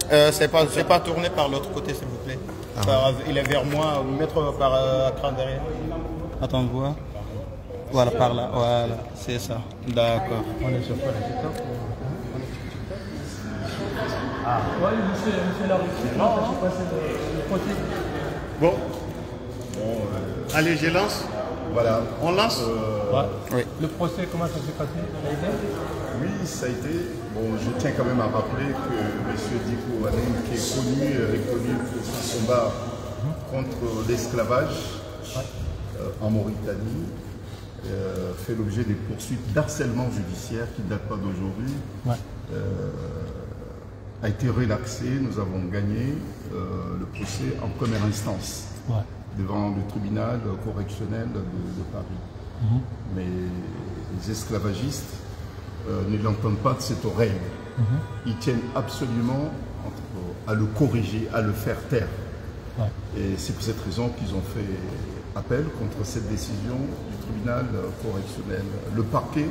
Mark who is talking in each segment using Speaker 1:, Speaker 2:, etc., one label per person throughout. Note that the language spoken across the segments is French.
Speaker 1: C'est pas tourné par l'autre côté, s'il vous plaît. Il est vers moi, mettre par cran derrière. Attends, voir. Voilà, par là. Voilà, c'est ça. D'accord.
Speaker 2: On est sur quoi là? Ah, oui, monsieur Larry. Non, je passe le côté.
Speaker 3: Bon. Allez, je lance. Voilà. On lance
Speaker 2: Oui. Le procès, comment ça s'est passé?
Speaker 4: Oui, ça a été. Bon, je tiens quand même à rappeler que M. Diko Anem, qui est connu pour son combat contre l'esclavage en Mauritanie, fait l'objet des poursuites d'harcèlement judiciaire qui ne datent pas d'aujourd'hui. A été relaxé, nous avons gagné le procès en première instance devant le tribunal correctionnel de Paris. Mais les esclavagistes ne l'entendent pas de cette oreille. Ils tiennent absolument à le corriger, à le faire taire. Et c'est pour cette raison qu'ils ont fait appel contre cette décision du tribunal correctionnel. Le parquet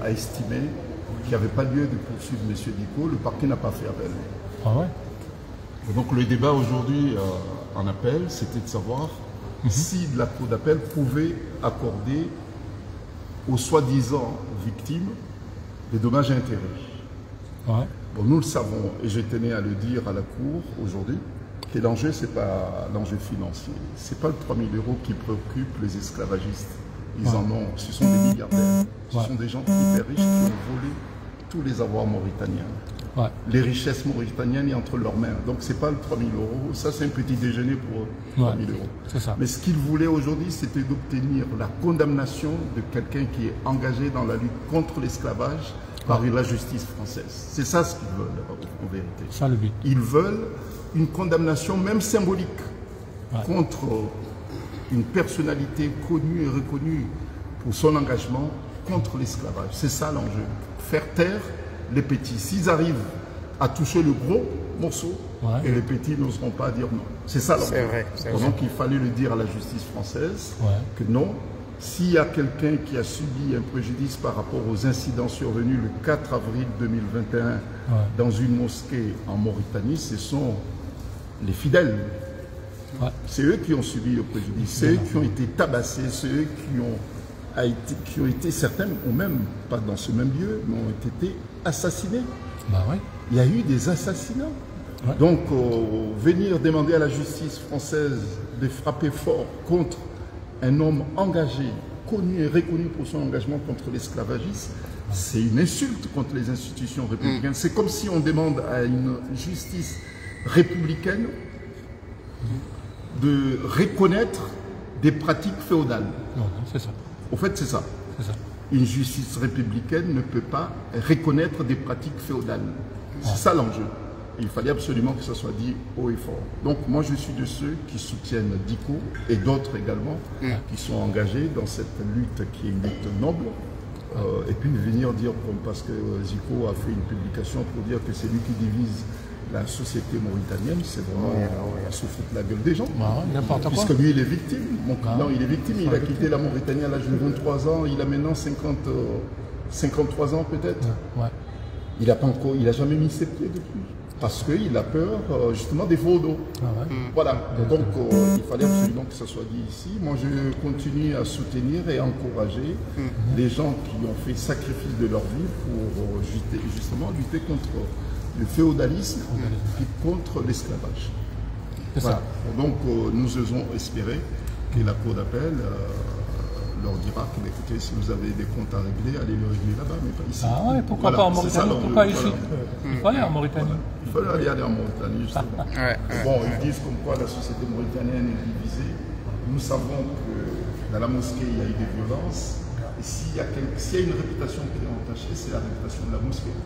Speaker 4: a estimé qu'il n'y avait pas lieu de poursuivre M. Diko. Le parquet n'a pas fait appel. Donc le débat aujourd'hui en appel, c'était de savoir si la cour d'appel pouvait accorder aux soi-disant victimes des dommages et intérêts. Bon, nous le savons, et je tenais à le dire à la cour aujourd'hui, que l'enjeu, ce n'est pas l'enjeu financier. Ce n'est pas le 3 000 € qui préoccupe les esclavagistes. Ils en ont, ce sont des milliardaires. Ce sont des gens hyper riches qui ont volé tous les avoirs mauritaniens. Les richesses mauritaniennes sont entre leurs mains. Donc ce n'est pas le 3 000 €, ça c'est un petit déjeuner pour eux, 3 000 €. Mais ce qu'ils voulaient aujourd'hui, c'était d'obtenir la condamnation de quelqu'un qui est engagé dans la lutte contre l'esclavage par la justice française. C'est ça ce qu'ils veulent en vérité.
Speaker 2: Ça, le but.
Speaker 4: Ils veulent une condamnation même symbolique contre une personnalité connue et reconnue pour son engagement contre l'esclavage. C'est ça l'enjeu. Faire taire les petits. S'ils arrivent à toucher le gros morceau, et les petits n'oseront pas dire non. C'est ça l'enjeu. Donc il fallait le dire à la justice française que non. S'il y a quelqu'un qui a subi un préjudice par rapport aux incidents survenus le 4 avril 2021 dans une mosquée en Mauritanie, ce sont les fidèles. C'est eux qui ont subi le préjudice, c'est eux qui ont été tabassés, c'est eux qui ont été, certains, ou même pas dans ce même lieu, mais ont été assassinés. Il y a eu des assassinats. Donc, venir demander à la justice française de frapper fort contre un homme engagé, connu et reconnu pour son engagement contre l'esclavagisme, c'est une insulte contre les institutions républicaines. C'est comme si on demande à une justice républicaine de reconnaître des pratiques féodales.
Speaker 2: C'est ça.
Speaker 4: Au fait, c'est ça. Une justice républicaine ne peut pas reconnaître des pratiques féodales. C'est ça l'enjeu. Il fallait absolument que ça soit dit haut et fort. Donc moi je suis de ceux qui soutiennent Diko et d'autres également qui sont engagés dans cette lutte qui est une lutte noble. Et puis venir dire, parce que Diko a fait une publication pour dire que c'est lui qui divise la société mauritanienne, c'est vraiment à se foutre la gueule des gens. Puisque lui, il est victime. Mon client, il est victime. Il a quitté la Mauritanie à l'âge de 23 ans. Il a maintenant 53 ans peut-être. Il n'a jamais mis ses pieds depuis. Parce qu'il a peur justement des vaudaux. Voilà. Donc il fallait absolument que ça soit dit ici. Moi, je continue à soutenir et encourager les gens qui ont fait sacrifice de leur vie pour justement lutter contre le féodalisme et contre l'esclavage. Voilà. Donc nous osons espérer que la cour d'appel leur dira que, écoutez, si vous avez des comptes à régler, allez le régler là-bas, mais pas ici.
Speaker 2: Pourquoi pas en Mauritanie? Pourquoi ici? Il faut aller en Mauritanie.
Speaker 4: Il faut aller en Mauritanie, justement. Bon, ils disent comme quoi la société mauritanienne est divisée. Nous savons que dans la mosquée, il y a eu des violences. Et s'il y a une réputation qui est entachée, c'est la réputation de la mosquée.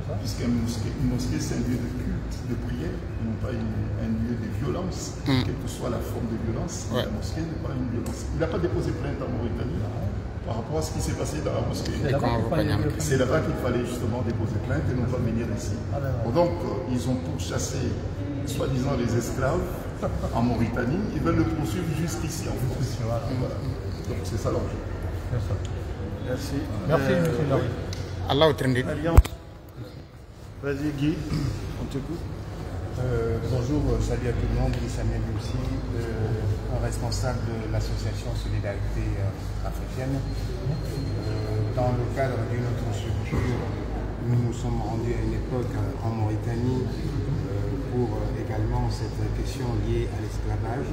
Speaker 4: Puisqu'une mosquée, c'est un lieu de culte, de prière, non pas un lieu de violence, quelle que soit la forme de violence. La mosquée n'est pas une violence. Il n'a pas déposé plainte en Mauritanie par rapport à ce qui s'est passé dans la mosquée. C'est là-bas qu'il fallait justement déposer plainte et non pas venir ici. Donc, ils ont pourchassé, soi-disant, les esclaves en Mauritanie. Ils veulent le poursuivre jusqu'ici, en France. Donc, c'est ça l'enjeu.
Speaker 2: Merci. Merci, M. Larry.
Speaker 1: Allah au Trindit.
Speaker 3: Vas-y Guy, on t'écoute.
Speaker 5: Bonjour, salut à tout le monde, Samuel Moussi, un responsable de l'association Solidarité africaine. Dans le cadre d'une autre structure, nous nous sommes rendus à une époque en Mauritanie pour également cette question liée à l'esclavage.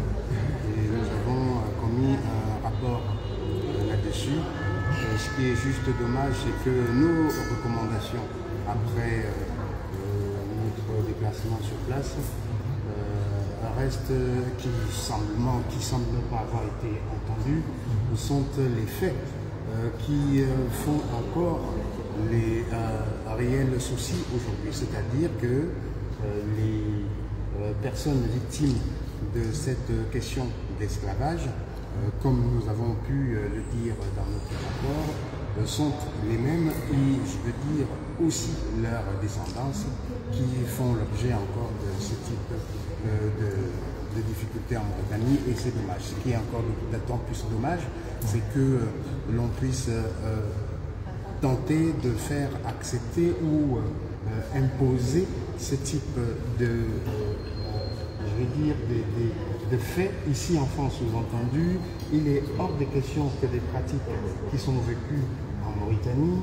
Speaker 5: Et nous avons commis un rapport là-dessus. Ce qui est juste dommage, c'est que nos recommandations après notre déplacement sur place restent, qui semblent pas avoir été entendus, sont les faits qui font encore les réels soucis aujourd'hui. C'est-à-dire que les personnes victimes de cette question d'esclavage, comme nous avons pu le dire dans notre rapport, sont les mêmes et, je veux dire, aussi leurs descendants qui font l'objet encore de ce type de difficultés en Mauritanie, et c'est dommage. Ce qui est encore d'autant plus dommage, c'est que l'on puisse tenter de faire accepter ou imposer ce type de faits ici en France. Sous-entendu, il est hors des questions que des pratiques qui sont vécues en Mauritanie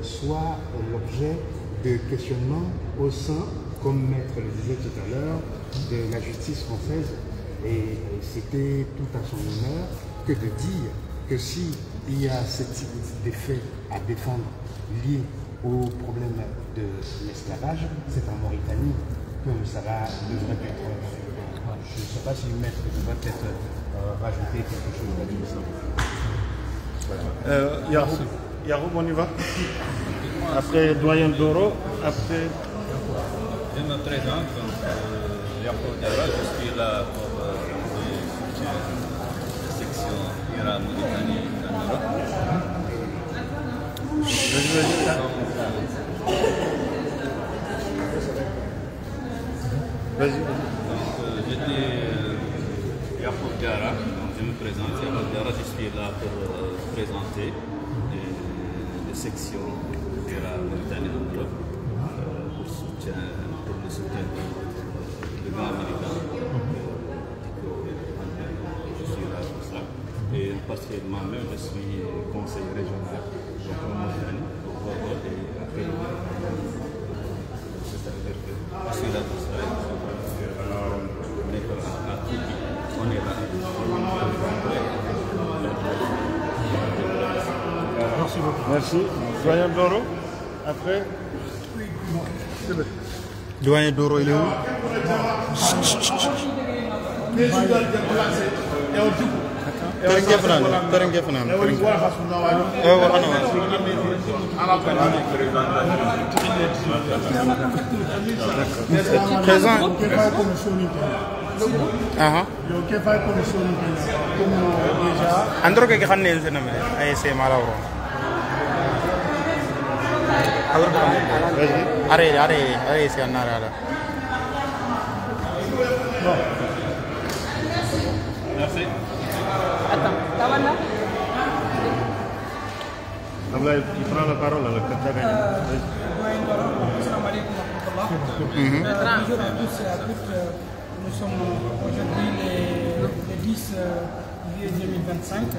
Speaker 5: soient l'objet de questionnements au sein, comme Maître le disait tout à l'heure, de la justice française. Et c'était tout à son honneur que de dire que s'il y a ce type d'effets à défendre liés au problème de l'esclavage, c'est en Mauritanie que ça devrait être fait. Je ne sais pas si le maître devrait peut-être rajouter quelque chose là-dessus.
Speaker 3: Voilà. Yaroub, on y va. Après Doyen Doro, après...
Speaker 6: Je me présente, Yaroub Diarra, je suis là pour la section Iran-Mauritanie en Europe.
Speaker 3: Vas-y.
Speaker 6: Donc, j'étais Yaroub Diarra, je me présente. Yaroub Diarra, je suis là pour présenter les sections Iran-Mauritanie en Europe pour le soutien de grands militants. Je suis là pour ça. Et particulièrement même, je suis conseiller régional en Mauritanie pour voir des appels. C'est-à-dire que je suis là pour ça. On est là.
Speaker 3: Merci beaucoup. Merci. Doyen Doro, après.
Speaker 1: Doyen Doro, il est où? Présent. Andro ke khanne sena me ay se mala woro are se anara ala
Speaker 6: Merci.
Speaker 7: Attends, ça va là?
Speaker 3: Il prend la parole à la Katagani.
Speaker 2: Assalamu alaikum wa rahmatullah. Bonjour à tous et à toutes. Nous sommes aujourd'hui le 10 juillet 2025.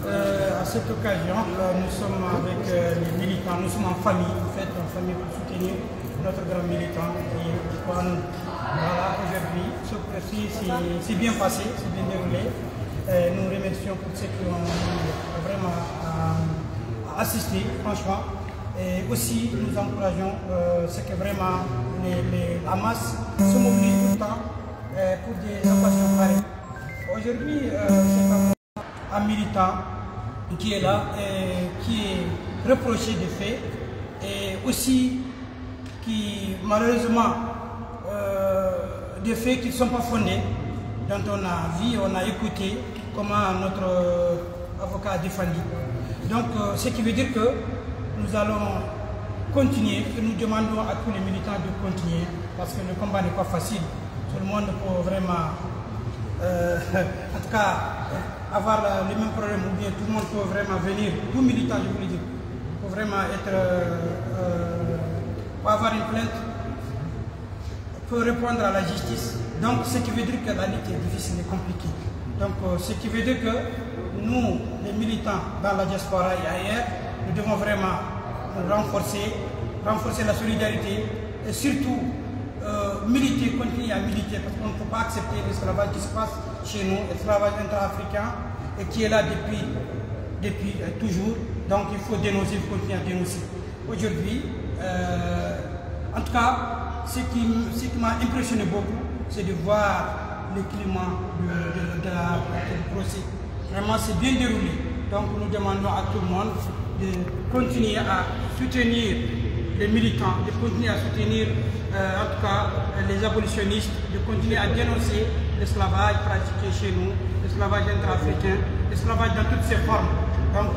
Speaker 2: À cette occasion, nous sommes avec les militants, nous sommes en famille, en fait, en famille pour soutenir notre grand militant. Et voilà, aujourd'hui, ce processus s'est bien passé, c'est bien déroulé. Nous remercions pour ceux qui ont vraiment assisté, franchement. Et aussi, nous encourageons ce que vraiment la masse se mobilise tout le temps pour des occasions pareilles. Aujourd'hui, c'est un militant qui est là, et qui est reproché des faits, et aussi qui, malheureusement, des faits qui ne sont pas fondés, dont on a vu, on a écouté comment notre avocat a défendu. Donc, ce qui veut dire que nous allons continuer, et nous demandons à tous les militants de continuer, parce que le combat n'est pas facile. Tout le monde peut vraiment, en tout cas, avoir le même problème, ou bien tout le monde peut vraiment venir, tout militant, je voulais dire, pour vraiment être, pour avoir une plainte, faut répondre à la justice. Donc, ce qui veut dire que la lutte est difficile et compliquée. Donc, ce qui veut dire que nous, les militants dans la diaspora et ailleurs, nous devons vraiment renforcer la solidarité et surtout militer, continuer à militer parce qu'on ne peut pas accepter l'esclavage qui se passe chez nous, l'esclavage intra-africain et qui est là depuis toujours. Donc il faut dénoncer, il faut continuer à dénoncer. Aujourd'hui, en tout cas, ce qui m'a impressionné beaucoup, c'est de voir le climat du procès. Vraiment, c'est bien déroulé. Donc nous demandons à tout le monde de continuer à soutenir les militants, de continuer à soutenir en tout cas les abolitionnistes, de continuer à dénoncer l'esclavage pratiqué chez nous, l'esclavage intra-africain, l'esclavage dans toutes ses formes. Donc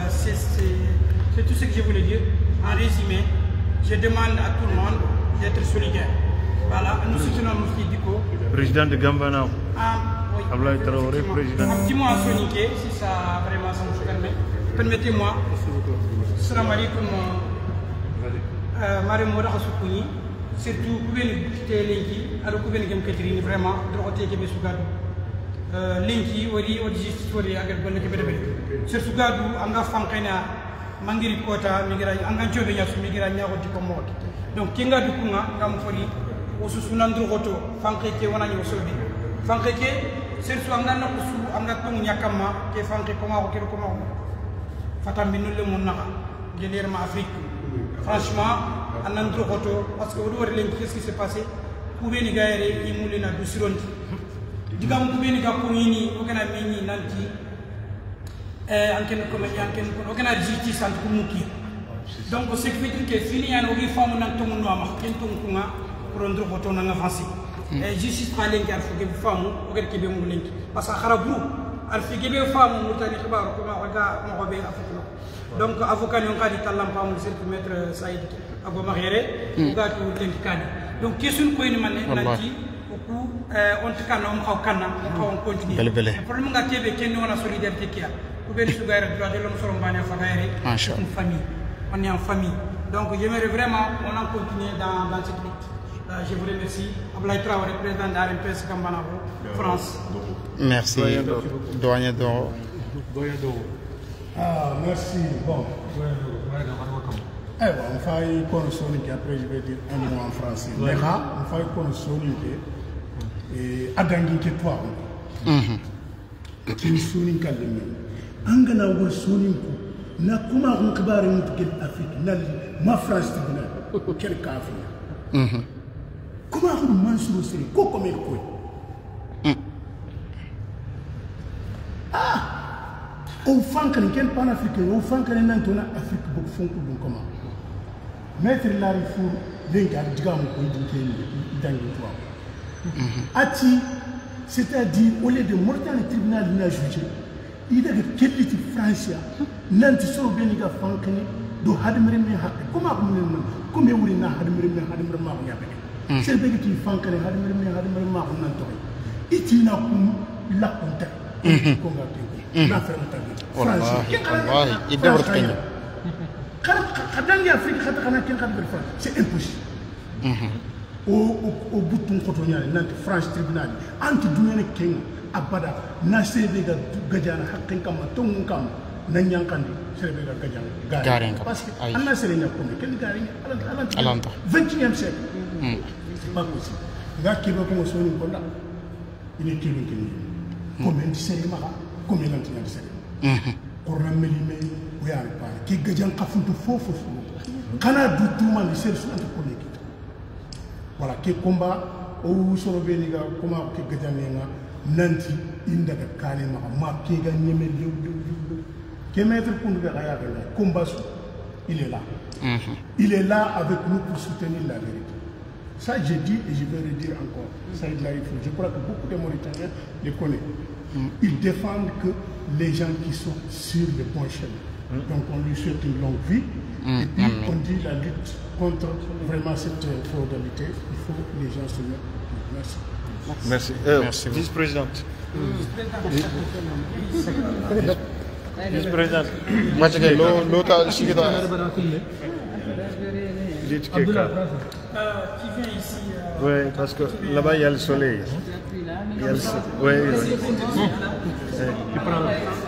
Speaker 2: c'est tout ce que je voulais dire. En résumé, je demande à tout le monde d'être solidaire. Voilà, nous soutenons Moussi Diko.
Speaker 3: Président de Gambana.
Speaker 2: Oui.
Speaker 3: Ablaye Traoré, président.
Speaker 2: Un petit mot en soniqué, si ça vraiment ça me permet. Permettez-moi. Salam alaikum. Marie Moura Soukuni. Surtout, vous venez de Linki, alors que vous venez de Catherine, vraiment, de côté de Sougadu. Linki, Odi, Justice, Odi, Agar Bonnet, sur Sougadu, Anga Fankena, Mangiri Kota, Migra, Anga Jovia, Migra, Nyako Komot. Donc, Kinga Dukuna, Gamfori, Osusunandro Roto, Fankeke, Wana Yosobi. Fankeke, c'est sur Angana Kusu, Angatung Yakama, qui est Fanke Koma, Koma, Fatamino le Monara, Guilherme Afrique. Franchement, en andro roto parce que vous voyez qu'est-ce qui s'est passé. Vous pouvez nous gagner et mouler na doucironti. Digam vous pouvez nous gagner mini, aucun mini nanti. Anken comme anken, aucun justice entre kumuki. Donc ce qui veut dire que fini à nos réformes dans tout le monde noir, kenton kunga pour andro roto na avancer. Justice pas l'enquête faut que vous femme, aucun qui veut mouler. Parce que harabou, al fait que vous femme moutani kibar comme regarde mon robert africain. Donc, avocat nous a dit que le maître Saïd Agomariere, donc, question que nous avons dit, on te canne, on continue. Le problème est que nous avons la solidarité qui a. Vous pouvez nous dire que l'homme sur une famille. On est en famille. Donc, j'aimerais vraiment on continue dans cette lutte. Je vous remercie. Ablaye Traoré, président de l'ARMPS Kambanavo, France.
Speaker 1: Merci. Doyen Doro.
Speaker 8: Ah, merci. Bon. On fait connaître après je vais dire un mot en français. Mais là, on fait connaître et adangi que toi. Qui soni kalme. Angana wo soni ko. Na kuma on kibare mutkel Afrique. Na ma France tribunal. Quel kafir. Comment on Mansour Seri ko comme il ko. Ah. On fait qu'un pan-africain, on fait qu'un antona Afrique beaucoup font comme comment. Maître Larifou, l'Ingar, Digam, Ati, c'est-à-dire, au lieu de morter le tribunal de la juge, il y a des qualités français, nanti so beniga fankani, do hadmreme hakke. Comment comme on a hadmreme yabe. C'est que tu fankani, hadmreme nanto. Itina kum la contact. La c'est impossible. Au bout de ton France tribunal, anti-douane King, Abada, Nasébega, Gadjana, Hakenkam, Tongkam, Nanyankandi, Séréga Gadjan, parce que Anna Serena, quel garing, 20e siècle. C'est pas possible. Là qui va commencer il est tiré. Combien de séréma? Combien de séréma? Cornamelime, oui, qui Gadjan Kafuntu Fofo. Canada du tout, man, c'est le seul qui voilà, qui combat au Sorobéniga, comment que Gadjana, Nanti, Indaga Kanema, Marqué, Gagné, qui maître pour nous faire combat, il est là. Il est là avec nous pour soutenir la vérité. Ça, j'ai dit et je vais le dire encore. Ça, il arrive. Je crois que beaucoup de Mauritaniens les connaissent. Ils défendent que les gens qui sont sur le bon chemin. Donc, on lui souhaite une longue vie. Et puis, on dit la lutte contre vraiment cette féodalité. Il faut que les gens se mettent. Merci.
Speaker 3: Merci. Vice-présidente. Vice-présidente.
Speaker 1: Vice-présidente.
Speaker 2: qui vient ici.
Speaker 3: Oui, parce que là-bas, il y a le soleil. Il y a le soleil. Oui, oui.
Speaker 7: Moi,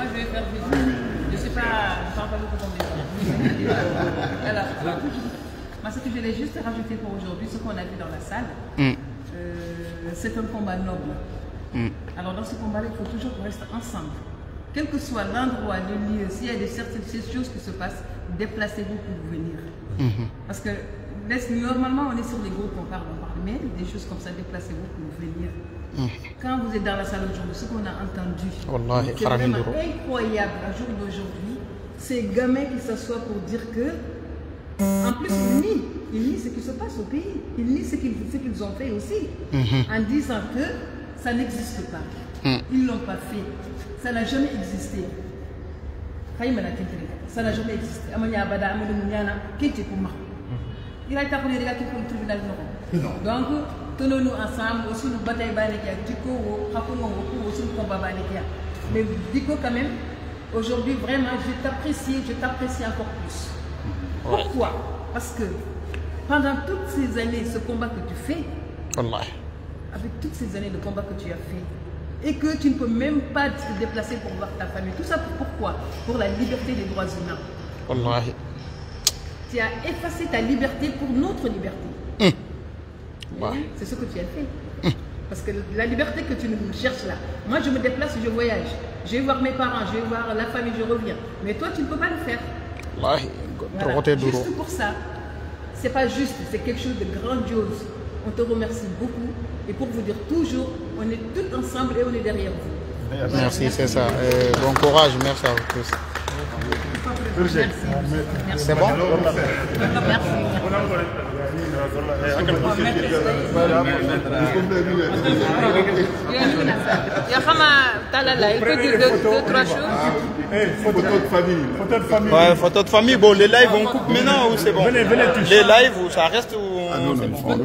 Speaker 7: je vais faire visite. Je ne sais pas, je ne parle pas beaucoup d'anglais. Alors, moi, ce que je voulais juste rajouter pour aujourd'hui, ce qu'on a vu dans la salle, c'est un combat noble. Alors, dans ce combat-là, il faut toujours qu'on reste ensemble. Quel que soit l'endroit, le lieu, s'il y a certaines choses qui se passent, déplacez-vous pour venir. Parce que normalement, on est sur les groupes, on parle, mais des choses comme ça, déplacez-vous pour venir. Quand vous êtes dans la salle aujourd'hui, ce qu'on a entendu, c'est vraiment incroyable. Un jour d'aujourd'hui, ces gamins qui s'assoient pour dire que, en plus, ils nient ce qui se passe au pays, ils nient ce qu'ils ont fait aussi, en disant que ça n'existe pas. Ils ne l'ont pas fait. Ça n'a jamais existé. Ça n'a jamais existé. Il a été appelé les gars qui font le tribunal. Donc, tenons-nous ensemble, aussi nous bataille Banikia, Diko, aussi nous combat Banikia. Mais Diko, quand même, aujourd'hui, vraiment, je t'apprécie encore plus. Pourquoi? Parce que pendant toutes ces années, ce combat que tu fais, avec toutes ces années de combat que tu as fait, et que tu ne peux même pas te déplacer pour voir ta famille. Tout ça pourquoi? Pour la liberté des droits humains. Tu as effacé ta liberté pour notre liberté. C'est ce que tu as fait. Parce que la liberté que tu nous cherches là, moi je me déplace, je voyage. Je vais voir mes parents, je vais voir la famille, je reviens. Mais toi tu ne peux pas le faire. Voilà. Juste pour ça, c'est pas juste, c'est quelque chose de grandiose. On te remercie beaucoup. Et pour vous dire toujours, on est tous ensemble et on est derrière vous.
Speaker 1: Merci, c'est ça. Bon courage, merci à vous tous. C'est bon?
Speaker 7: Il peut dire deux, trois choses.
Speaker 4: Photo de famille.
Speaker 1: Ouais, photo de famille. Bon, les lives, on coupe maintenant ou c'est bon? Les lives, ça reste ou c'est bon?